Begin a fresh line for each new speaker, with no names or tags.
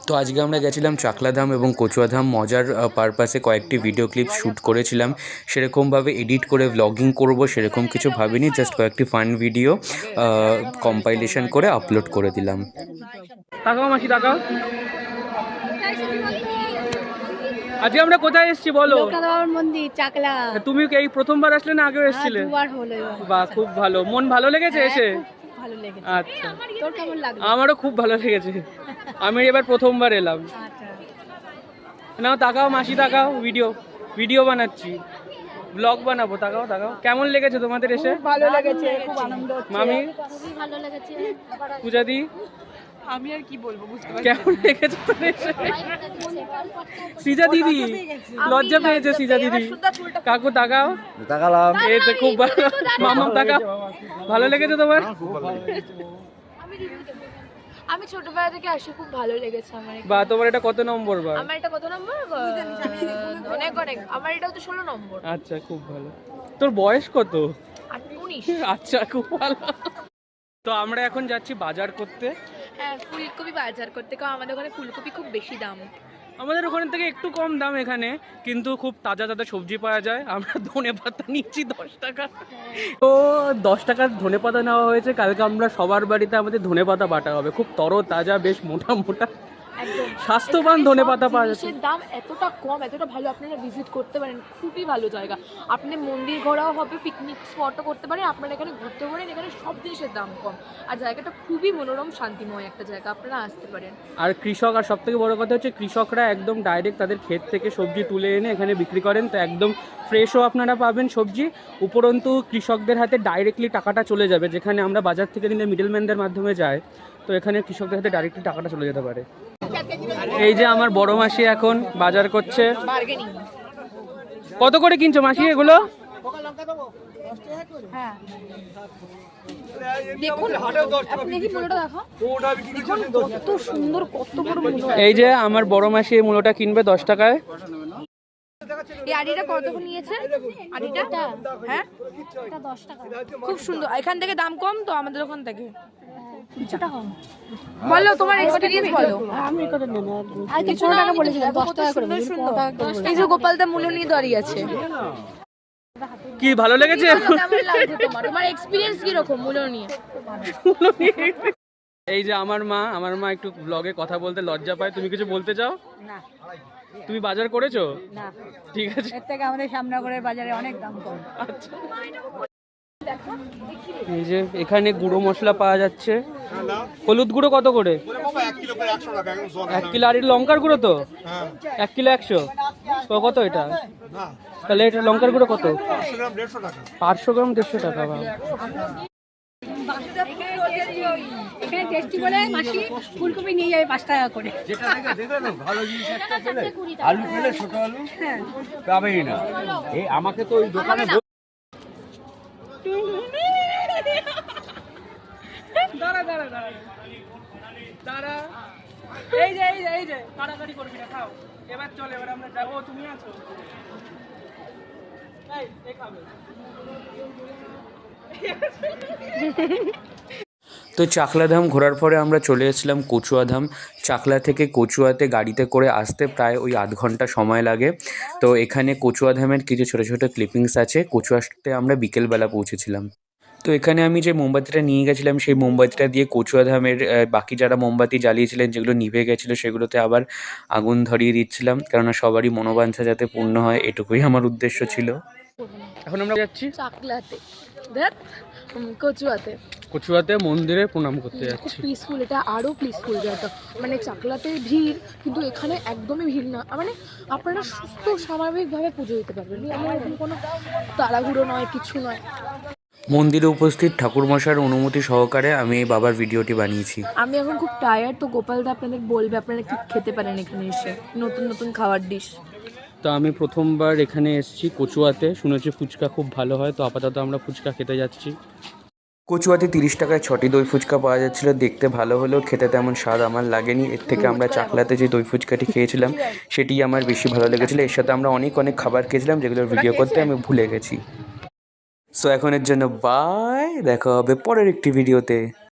তো আজকে আমরা গেছিলাম চাকলাধাম এবং কচুয়াধাম মজার পারপাসে কয়েকটি ভিডিও ক্লিপ শ্যুট করেছিলাম। সেরকমভাবে এডিট করে ব্লগিং করব সেরকম কিছু ভাবিনি, জাস্ট কয়েকটি ফান ভিডিও কম্পাইলেশন করে আপলোড করে দিলাম।
তাকাও মাসি তাকাও, আজকে আমরা কোথায় এসেছি বলো?
লোকনাথ মন্দির চাকলা।
তুমি এই প্রথমবার আসলে না আগেও এসেছিলে?
দুবার হলো।
বাহ, খুব ভালো। মন ভালো লেগেছে এসে?
ভালো লেগেছে।
আচ্ছা,
তোর কেমন লাগলো?
আমারও খুব ভালো লেগেছে। আমি এবার প্রথমবার এলাম।
আচ্ছা,
নাও তাকাও মাসি তাকাও, ভিডিও বানাচ্ছি, ব্লগ বানাবো। তাকাও তাকাও, কেমন লেগেছে তোমাদের এসে?
ভালো লেগেছে, খুব আনন্দ হচ্ছে।
মামি,
খুবই ভালো লেগেছে।
পূজাদি,
আমি আর কি বলবো, বুঝতে পারছি
কেমন লেগেছে তোর এসে? সৃজা দিদি লজ্জা পেয়েছে, সৃজা দিদি। কাকু তাকাও,
তাকালাম।
এই তো খুব ভালো। মামা তাকাও, ভালো লেগেছে তোমার?
আমি ছোটবেলা থেকে আসি, খুব ভালো লেগেছে আমার।
বা তোমার এটা কত নম্বর? বা
আমার এটা কত নম্বর? অনেক অনেক। আমার এটাও তো 16 নম্বর।
আচ্ছা, খুব ভালো। তোর বয়স কত?
19।
আচ্ছা, খুব ভালো। তো আমরা এখন যাচ্ছি বাজার করতে।
হ্যাঁ, ফুলকপি বাজার করতে, কারণ আমাদের ওখানে ফুলকপি খুব বেশি দাম।
আমাদের ওখান থেকে একটু কম দাম এখানে, কিন্তু খুব তাজা তাজা সবজি পাওয়া যায়। আমরা ধনেপাতা নিচ্ছি 10 টাকা। তো 10 টাকার ধনেপাতা নেওয়া হয়েছে। কালকে আমরা সবার বাড়িতে আমাদের ধনেপাতা বাটা হবে, খুব তরতাজা, বেশ মোটা মোটা,
একদম
স্বাস্থ্যবান ধনেপাতা পাওয়া যাচ্ছে।
জিনিসের দাম এতটা কম, এতটা ভালো, আপনারা ভিজিট করতে পারেন। খুবই ভালো জায়গা। আপনি মন্দির ঘোরাও হবে, পিকনিক স্পটও করতে পারেন, আপনারা এখানে ঘুরতে পারেন। এখানে সব জিনিসের দাম কম, আর জায়গাটা খুবই মনোরম, শান্তিময় একটা জায়গা, আপনারা আসতে পারেন।
আর কৃষক, আর সব থেকে বড় কথা হচ্ছে কৃষকরা একদম ডাইরেক্ট তাদের ক্ষেত থেকে সবজি তুলে এনে এখানে বিক্রি করেন। তো একদম ফ্রেশও আপনারা পাবেন সবজি। উপরন্তু কৃষকদের হাতে ডাইরেক্টলি টাকাটা চলে যাবে, যেখানে আমরা বাজার থেকে নিলে মিডলম্যানদের মাধ্যমে যায়। তো এখানে কৃষকদের হাতে ডাইরেক্টলি টাকাটা চলে যেতে পারে। এই যে আমার বড় মাসি এখন বাজার করছে। কত করে কিনছো মাসি এগুলো?
হ্যাঁ, দেখুন, আপনি কি মূলোটা দেখো, কত সুন্দর, কত বড় মূলো।
এই যে আমার বড় মাসি এই মূলোটা কিনবে 10 টাকায়।
এই আড়িটা কত নিয়েছে? আড়িটা হ্যাঁ, এটা 10 টাকা। খুব সুন্দর। এখান থেকে দাম কম তো আমাদের ওখান থেকে কিছুটা কম। বলো তোমার এক্সপেরিয়েন্স বলো। আমি কত নেব? আর কিছু টাকা বলেছিলাম, 10 টাকা করে। এই যে গোপালদা মূলো নিয়ে দাঁড়িয়ে আছে।
কি ভালো লেগেছে?
কেমন লাগছে তোমার? তোমার এক্সপেরিয়েন্স কি রকম মূলো নিয়ে?
এই যে আমার মা একটু ব্লগে কথা বলতে লজ্জা পায়। তুমি কিছু বলতে চাও?
না।
তুমি বাজার করেছো?
না।
ঠিক আছে।
এর থেকে আমাদের সামনাগরের বাজারে অনেক দাম কম।
আচ্ছা, এই যে এখানে গুঁড়ো মশলা পাওয়া যাচ্ছে। হলুদ গুঁড়ো কত করে? 1 কিলো। আর লঙ্কার গুঁড়ো তো 1 কিলো 100। তো কত এটা? তাহলে এটা লঙ্কার গুঁড়ো কত? 500 গ্রাম 150 টাকা।
এখানে টেস্টি বলে মাসি ফুলকপি নিয়ে যাবে 5 টাকা করে।
আলু পেলে ছোট আলু পাবেই না। এই আমাকে তো ওই দোকানে
দাঁড়া। এই যে তাড়াতাড়ি করবি না, খাও। এবার চলে, এবার আমরা যাবো। তুমি আছো? এই খাবে।
তো চাকলাধাম ঘোরার পরে আমরা চলে এসেছিলাম কচুয়াধাম। চাকলা থেকে কচুয়াতে গাড়িতে করে আসতে প্রায় ওই আধ ঘন্টা সময় লাগে। তো এখানে কচুয়াধামের কিছু ছোটো ছোটো ক্লিপিংস আছে। কচুয়াতে আমরা বিকেলবেলা পৌঁছেছিলাম। তো এখানে আমি যে মোমবাতিটা নিয়ে গেছিলাম, সেই মোমবাতিটা দিয়ে কচুয়াধামের বাকি যারা মোমবাতি জ্বালিয়েছিলেন, যেগুলো নিভে গেছিলো, সেগুলোতে আবার আগুন ধরিয়ে দিচ্ছিলাম, কেননা সবারই মনোবাঞ্ছা যাতে পূর্ণ হয়, এটুকুই আমার উদ্দেশ্য ছিল।
এখন আমরা যাচ্ছি
চাকলাতে,
কচুয়াতে মন্দিরে প্রণাম করতে
খুব
যাচ্ছি।
পিসফুল, এটা আরো পিসফুল জায়গা। মানে চাকলাতে ভিড়, কিন্তু এখানে একদমই ভিড় না। মানে আপনারা সুস্থ স্বাভাবিকভাবে পুজো দিতে পারবেন, এমন কোনো তাড়াহুড়ো নয়, কিছু নয়।
মন্দিরে উপস্থিত ঠাকুরমশাইয়ের অনুমতি সহকারে আমি এই বাবার ভিডিওটি বানিয়েছি।
আমি এখন খুব টায়ার্ড, তো গোপালদা আপনাদের বলবে আপনারা কি খেতে পারেন এখানে এসে, নতুন নতুন খাবার ডিশ।
তো আমি প্রথমবার এখানে এসেছি কচুয়াতে, শুনেছি ফুচকা খুব ভালো হয়। তো আপাতত আমরা ফুচকা খেতে যাচ্ছি।
কচুয়াতে 30 টাকায় 6টি দই ফুচকা পাওয়া যাচ্ছিল। দেখতে ভালো হলেও খেতে তেমন স্বাদ আমার লাগেনি। এর থেকে আমরা চাকলাতে যে দই ফুচকাটি খেয়েছিলাম সেটি আমার বেশি ভালো লেগেছিলো। এর সাথে আমরা অনেক খাবার খেয়েছিলাম, যেগুলোর ভিডিও করতে আমি ভুলে গেছি। সো এখনের জন্য বাই, দেখা হবে পরের একটি ভিডিওতে।